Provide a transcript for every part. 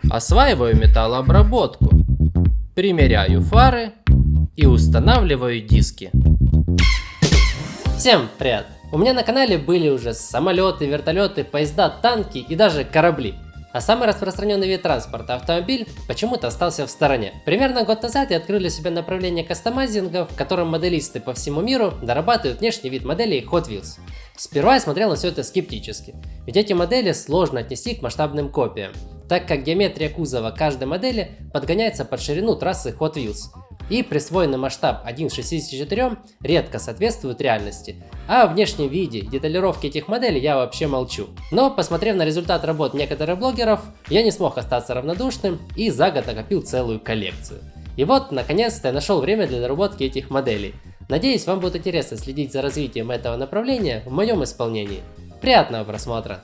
Осваиваю металлообработку, примеряю фары и устанавливаю диски. Всем привет! У меня на канале были уже самолеты, вертолеты, поезда, танки и даже корабли. А самый распространенный вид транспорта, автомобиль, почему-то остался в стороне. Примерно год назад я открыл для себя направление кастомайзинга, в котором моделисты по всему миру дорабатывают внешний вид моделей Hot Wheels. Сперва я смотрел на все это скептически, ведь эти модели сложно отнести к масштабным копиям, так как геометрия кузова каждой модели подгоняется под ширину трассы Hot Wheels. И присвоенный масштаб 1 к 64 редко соответствует реальности, а о внешнем виде и деталировке этих моделей я вообще молчу. Но, посмотрев на результат работ некоторых блогеров, я не смог остаться равнодушным и за год накопил целую коллекцию. И вот, наконец-то я нашел время для доработки этих моделей. Надеюсь, вам будет интересно следить за развитием этого направления в моем исполнении. Приятного просмотра!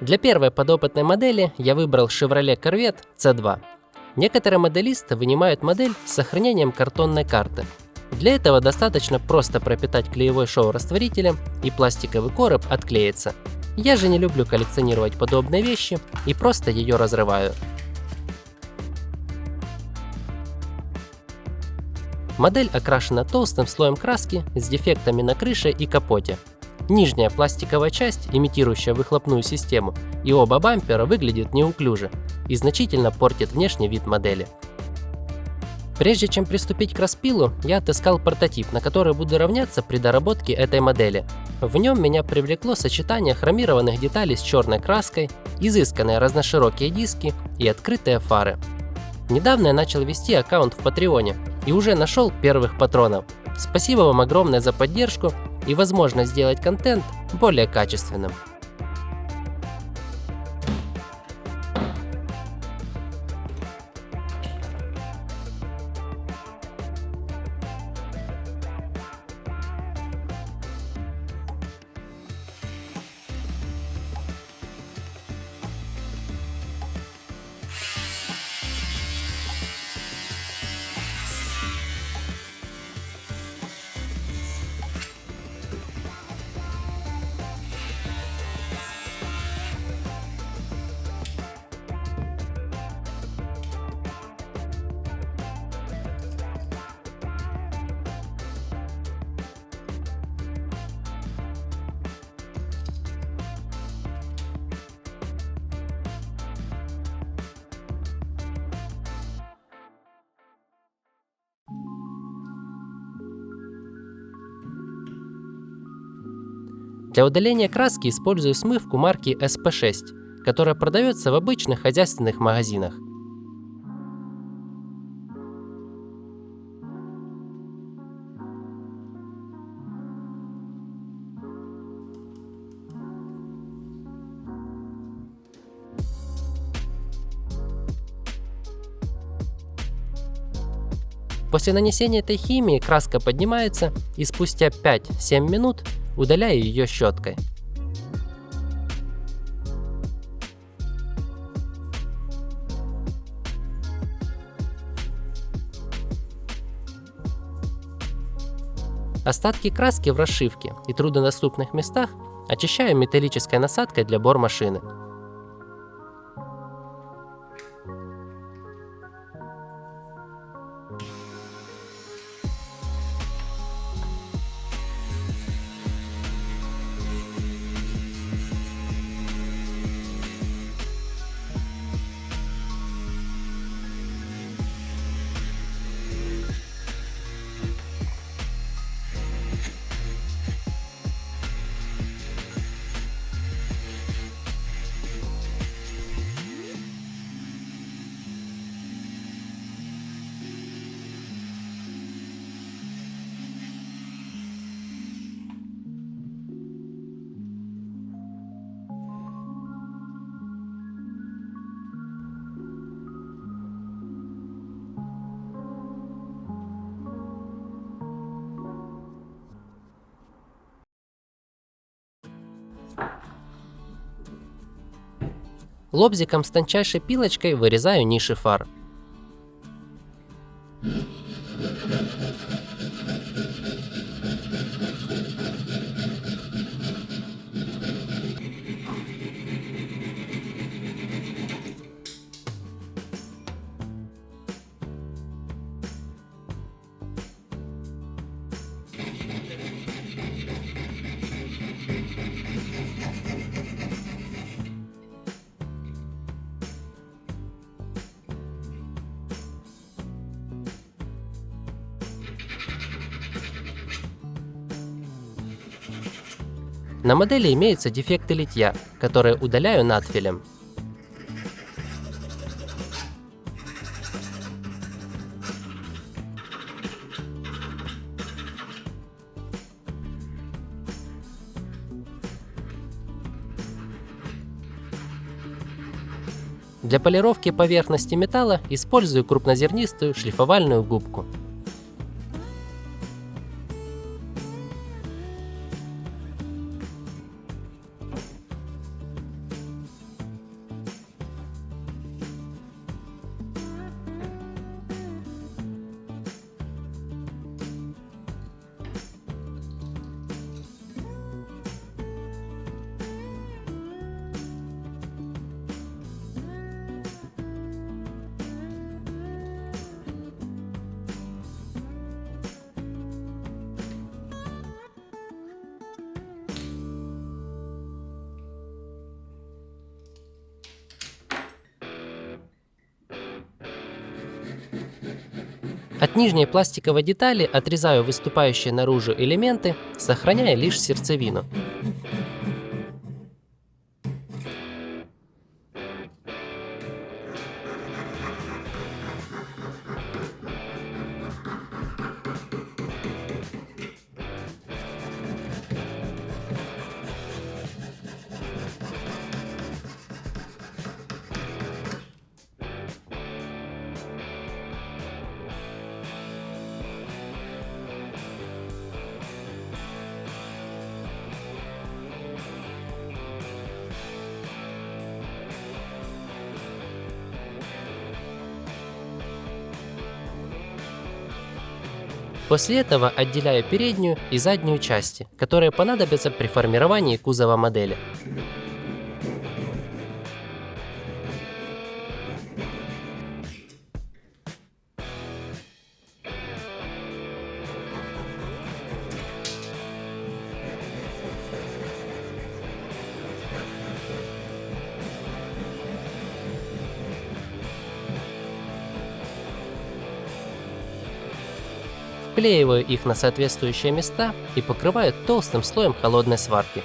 Для первой подопытной модели я выбрал Chevrolet Corvette C2. Некоторые моделисты вынимают модель с сохранением картонной карты. Для этого достаточно просто пропитать клеевой шов растворителем, и пластиковый короб отклеится. Я же не люблю коллекционировать подобные вещи и просто ее разрываю. Модель окрашена толстым слоем краски с дефектами на крыше и капоте. Нижняя пластиковая часть, имитирующая выхлопную систему, и оба бампера выглядят неуклюже и значительно портит внешний вид модели. Прежде чем приступить к распилу, я отыскал прототип, на который буду равняться при доработке этой модели. В нем меня привлекло сочетание хромированных деталей с черной краской, изысканные разноширокие диски и открытые фары. Недавно я начал вести аккаунт в Патреоне и уже нашел первых патронов. Спасибо вам огромное за поддержку и возможность сделать контент более качественным. Для удаления краски использую смывку марки SP6, которая продается в обычных хозяйственных магазинах. После нанесения этой химии краска поднимается, и спустя 5-7 минут удаляю ее щеткой. Остатки краски в расшивке и труднодоступных местах очищаю металлической насадкой для бормашины. Лобзиком с тончайшей пилочкой вырезаю ниши фар. На модели имеются дефекты литья, которые удаляю надфилем. Для полировки поверхности металла использую крупнозернистую шлифовальную губку. От нижней пластиковой детали отрезаю выступающие наружу элементы, сохраняя лишь сердцевину. После этого отделяю переднюю и заднюю части, которые понадобятся при формировании кузова модели. Вклеиваю их на соответствующие места и покрываю толстым слоем холодной сварки.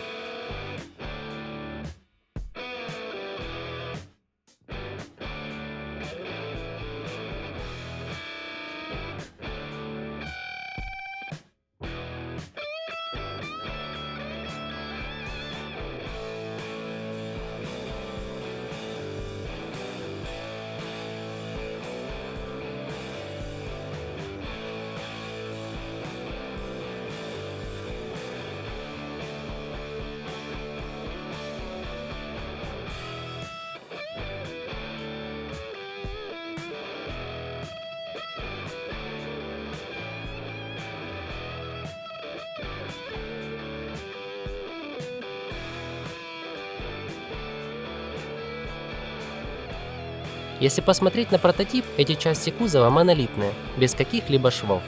Если посмотреть на прототип, эти части кузова монолитные, без каких-либо швов.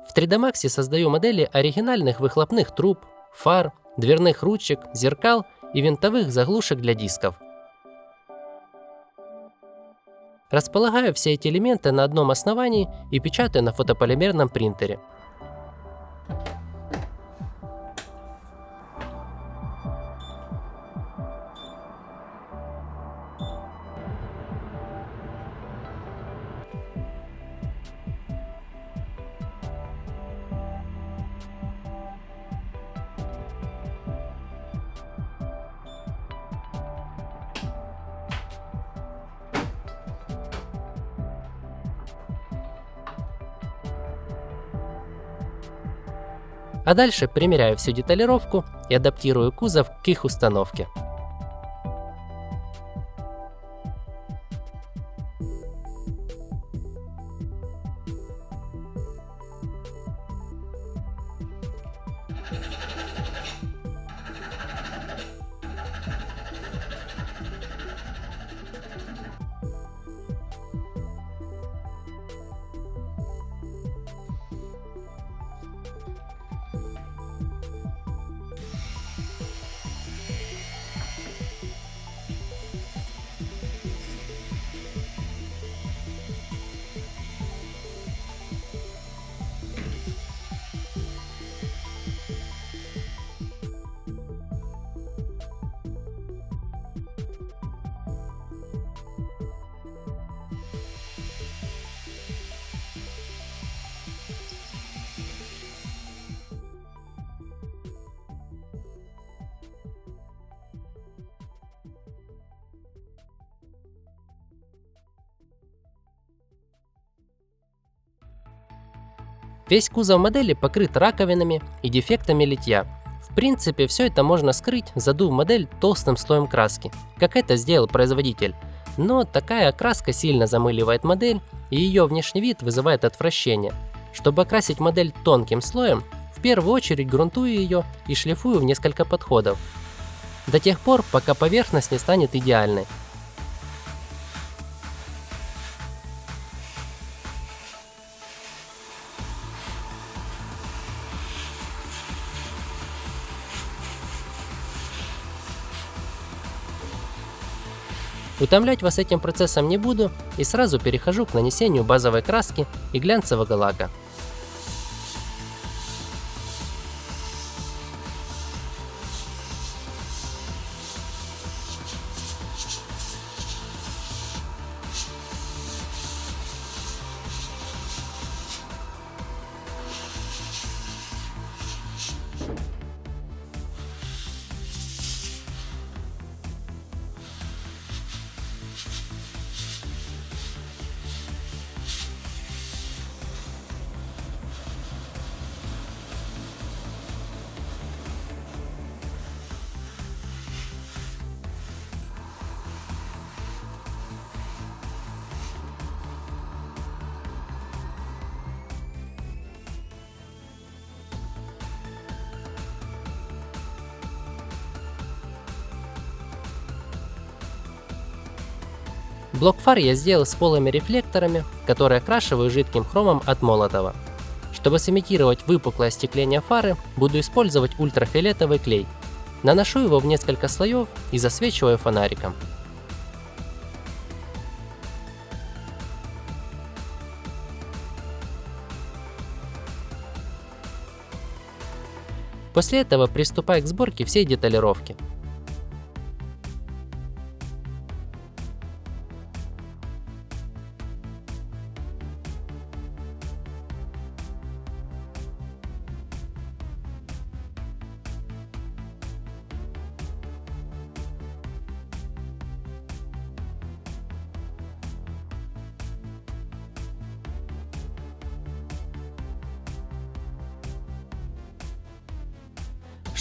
В 3D Max создаю модели оригинальных выхлопных труб, фар, дверных ручек, зеркал и винтовых заглушек для дисков. Располагаю все эти элементы на одном основании и печатаю на фотополимерном принтере. А дальше примеряю всю деталировку и адаптирую кузов к их установке. Весь кузов модели покрыт раковинами и дефектами литья. В принципе, все это можно скрыть, задув модель толстым слоем краски, как это сделал производитель. Но такая окраска сильно замыливает модель, и ее внешний вид вызывает отвращение. Чтобы окрасить модель тонким слоем, в первую очередь грунтую ее и шлифую в несколько подходов, до тех пор, пока поверхность не станет идеальной. Утомлять вас этим процессом не буду и сразу перехожу к нанесению базовой краски и глянцевого лака. Блок фар я сделал с полыми рефлекторами, которые окрашиваю жидким хромом от Молотова. Чтобы сымитировать выпуклое остекление фары, буду использовать ультрафиолетовый клей. Наношу его в несколько слоев и засвечиваю фонариком. После этого приступаю к сборке всей деталировки.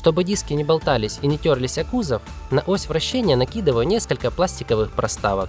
Чтобы диски не болтались и не терлись о кузов, на ось вращения накидываю несколько пластиковых проставок.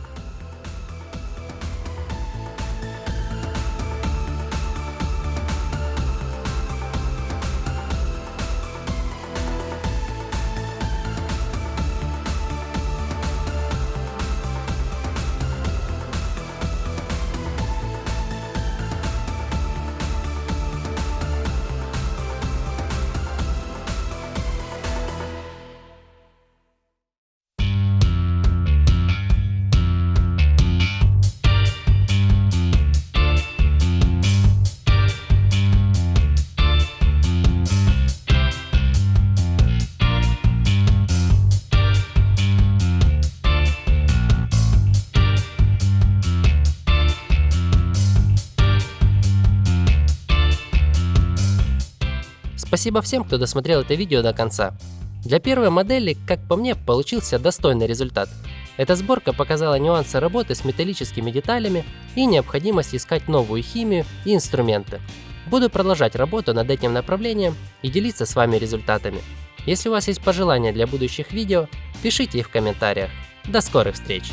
Спасибо всем, кто досмотрел это видео до конца. Для первой модели, как по мне, получился достойный результат. Эта сборка показала нюансы работы с металлическими деталями и необходимость искать новую химию и инструменты. Буду продолжать работу над этим направлением и делиться с вами результатами. Если у вас есть пожелания для будущих видео, пишите их в комментариях. До скорых встреч!